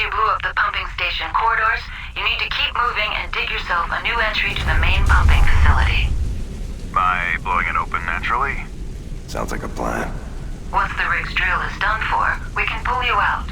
you blew up the pumping station corridors, you need to keep moving and dig yourself a new entry to the main pumping facility. By blowing it open naturally? Sounds like a plan. Once the rig's drill is done for, we can pull you out.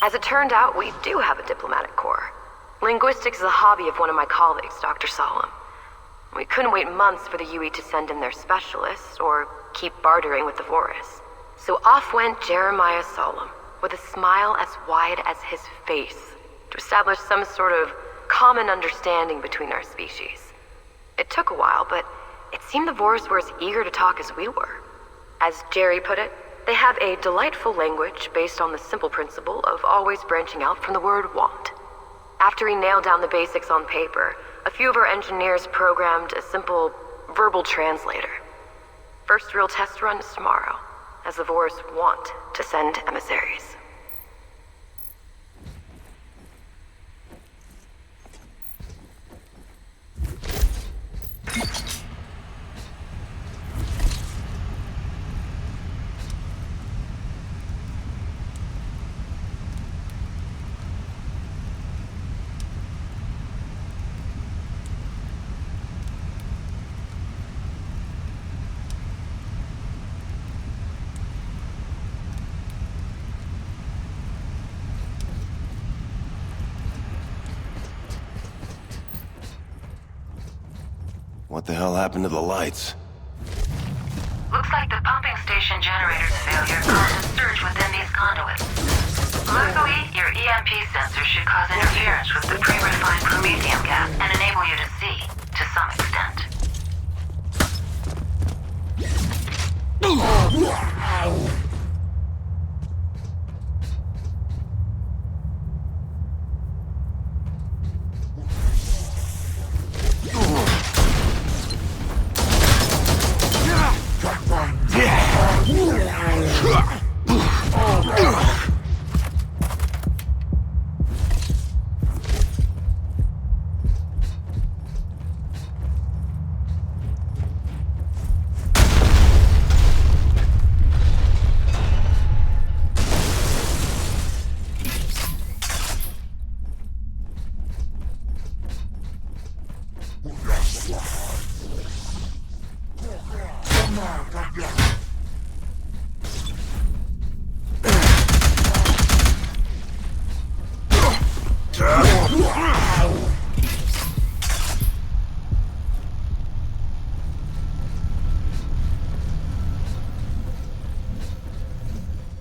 As it turned out, we do have a diplomatic corps. Linguistics is a hobby of one of my colleagues, Dr. Solemn. We couldn't wait months for the UE to send in their specialists, or keep bartering with the Vorus. So off went Jeremiah Solemn, with a smile as wide as his face, to establish some sort of common understanding between our species. It took a while, but it seemed the Vorus were as eager to talk as we were. As Jerry put it, they have a delightful language based on the simple principle of always branching out from the word want. After he nailed down the basics on paper, a few of our engineers programmed a simple verbal translator. First real test run is tomorrow, as the Vorus want to send emissaries. What the hell happened to the lights? Looks like the pumping station generator's failure caused a surge within these conduits. Luckily, your EMP sensor should cause interference with the pre-refined promethium gas and enable you to see, to some extent.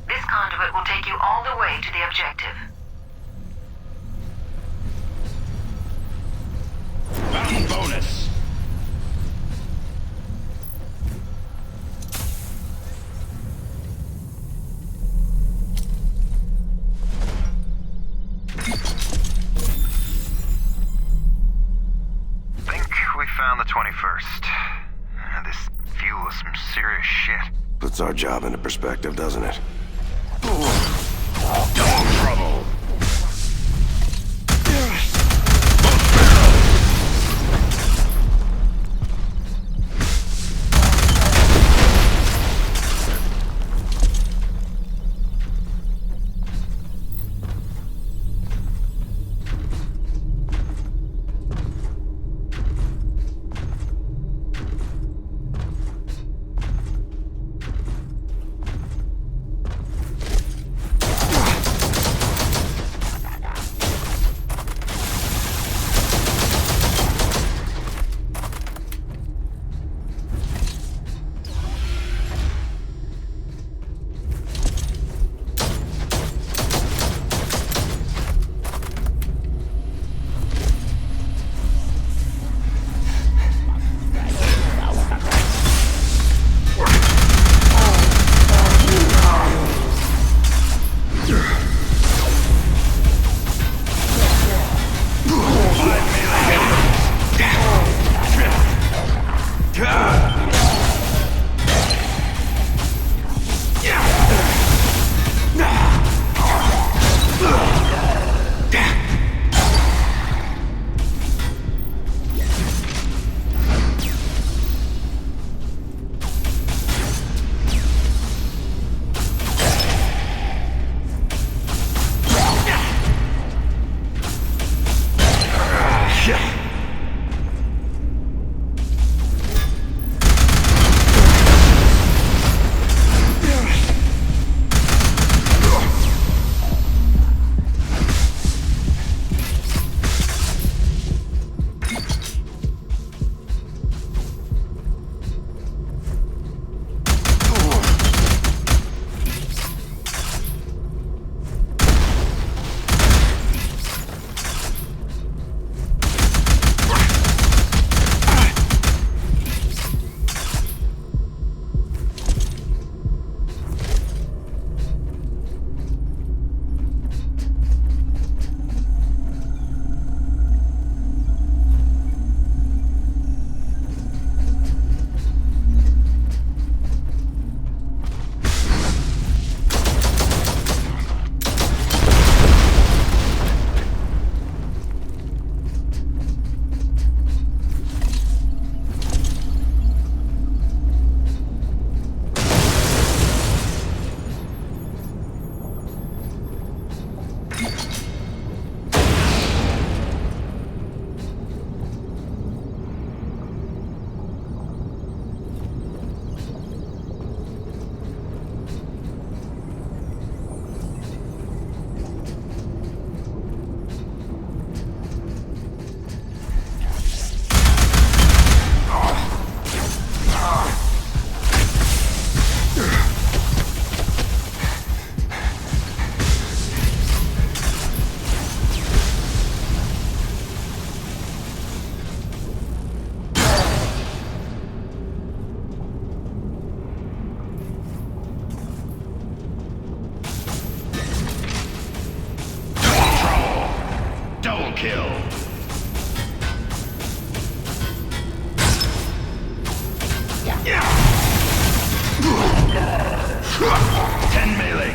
This conduit will take you all the way to the objective. Bounty bonus! Think we found the 21st. This fuel is some serious shit. Puts our job into perspective, doesn't it? Double trouble!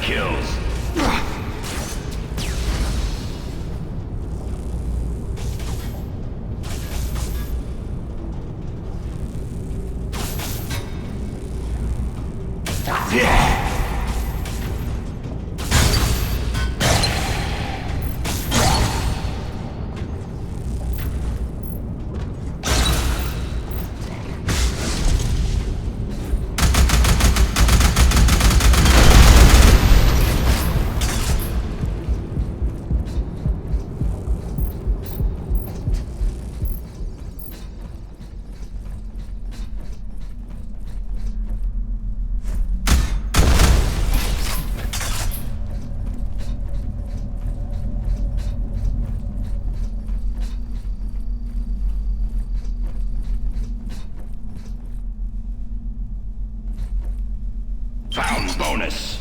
kills. Found bonus.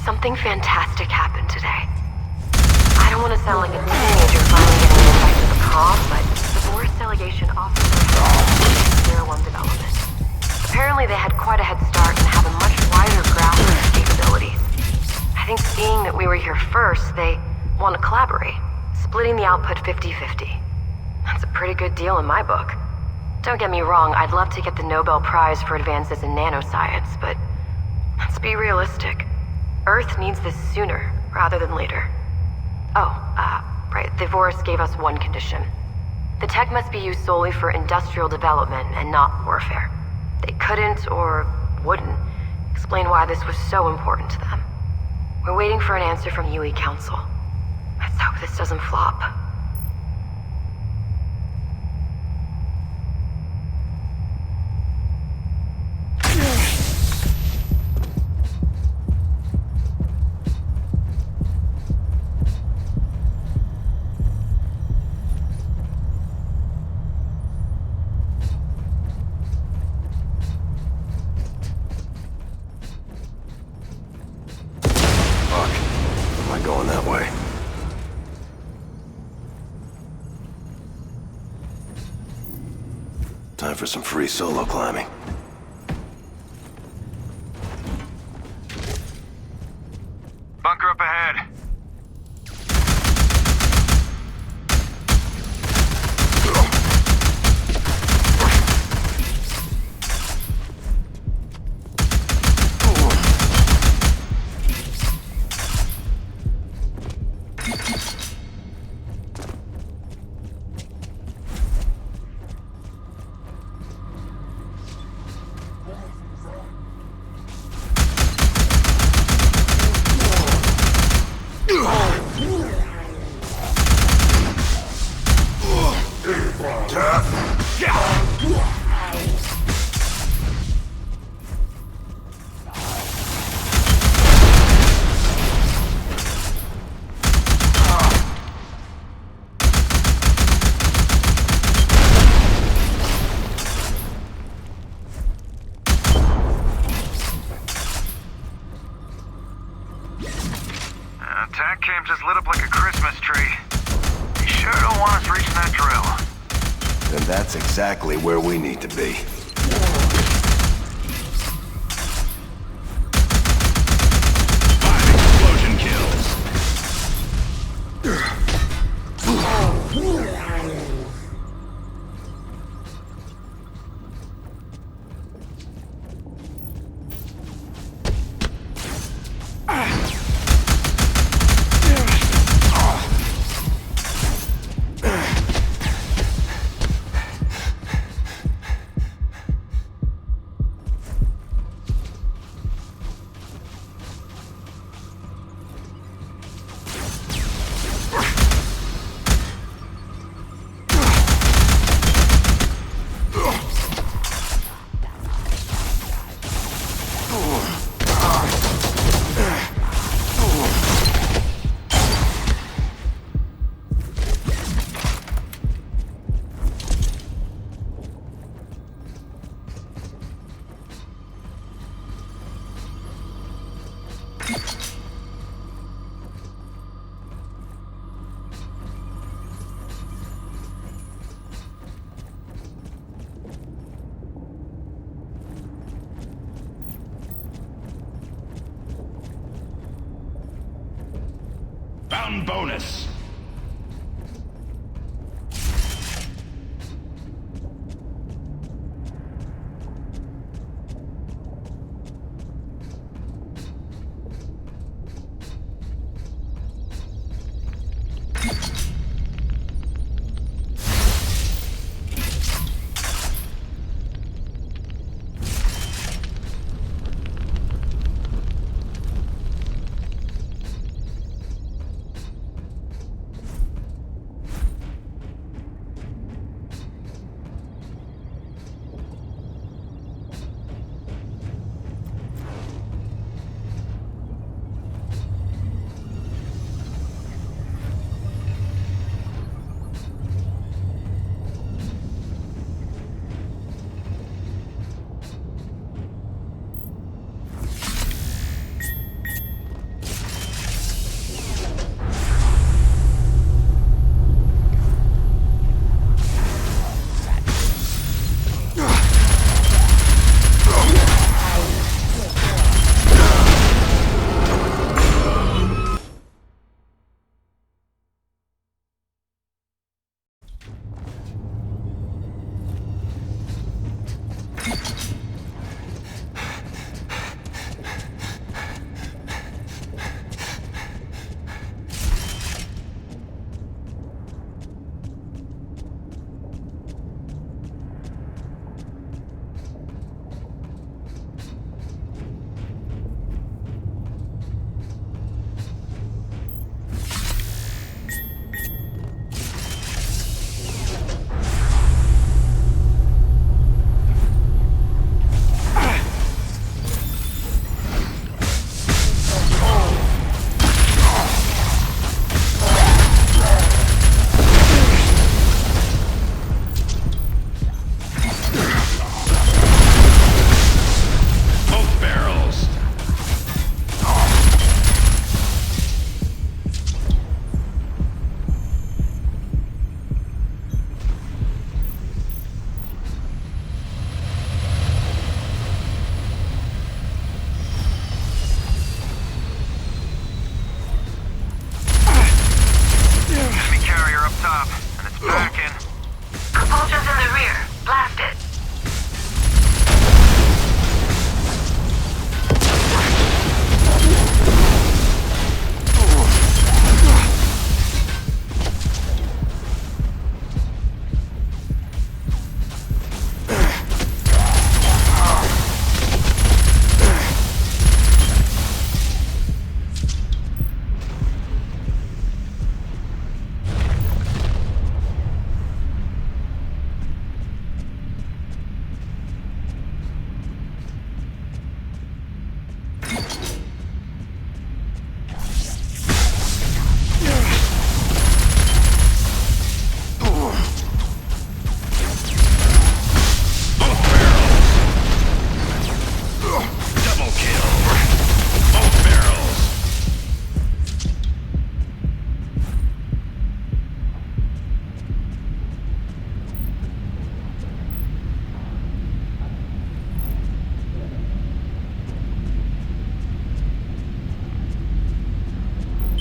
Something fantastic happened today. I don't want to sound like a teenager finally getting back to the calm, but the Boris delegation officer has Zero One development. Apparently they had quite a head start and have a much wider grasp of their capabilities. I think seeing that we were here first, they want to collaborate, splitting the output 50-50. That's a pretty good deal in my book. Don't get me wrong, I'd love to get the Nobel Prize for advances in nanoscience, but let's be realistic. Earth needs this sooner, rather than later. Oh, right, the Boris gave us one condition. The tech must be used solely for industrial development and not warfare. They couldn't, or wouldn't, explain why this was so important to them. We're waiting for an answer from UE Council. Let's hope this doesn't flop. Going that way. Time for some free solo climbing. Bunker up ahead. Attack camp just lit up like a Christmas tree. You sure don't want us reaching that drill. And that's exactly where we need to be. Five explosion kills. round bonus.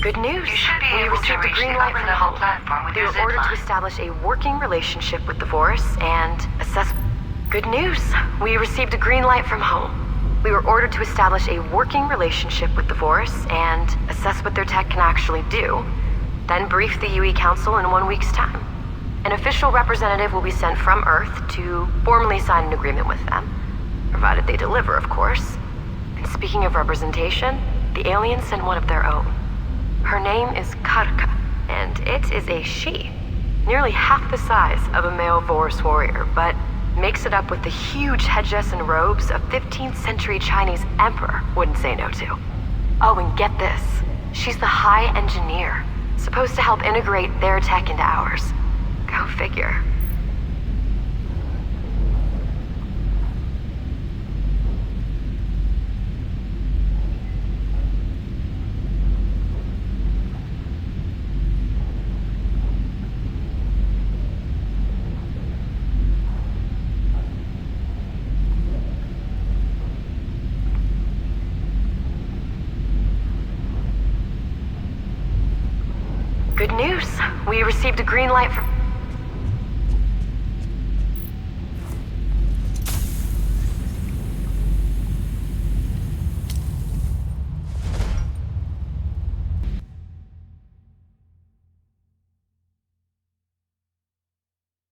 Good news. You should be We able to received a reach green the light from the upper-level home. platform with We your were zip ordered to line. establish a working relationship with the Force and assess... Good news. We received a green light from home. We were ordered to establish a working relationship with the Force and assess what their tech can actually do, then brief the UE Council in 1 week's time. An official representative will be sent from Earth to formally sign an agreement with them, provided they deliver, of course. And speaking of representation, the aliens send one of their own. Her name is Karka, and it is a she. Nearly half the size of a male Vorus warrior, but makes it up with the huge headdress and robes a 15th century Chinese emperor wouldn't say no to. Oh, and get this. She's the High Engineer, supposed to help integrate their tech into ours. Go figure. Good news. We received a green light from...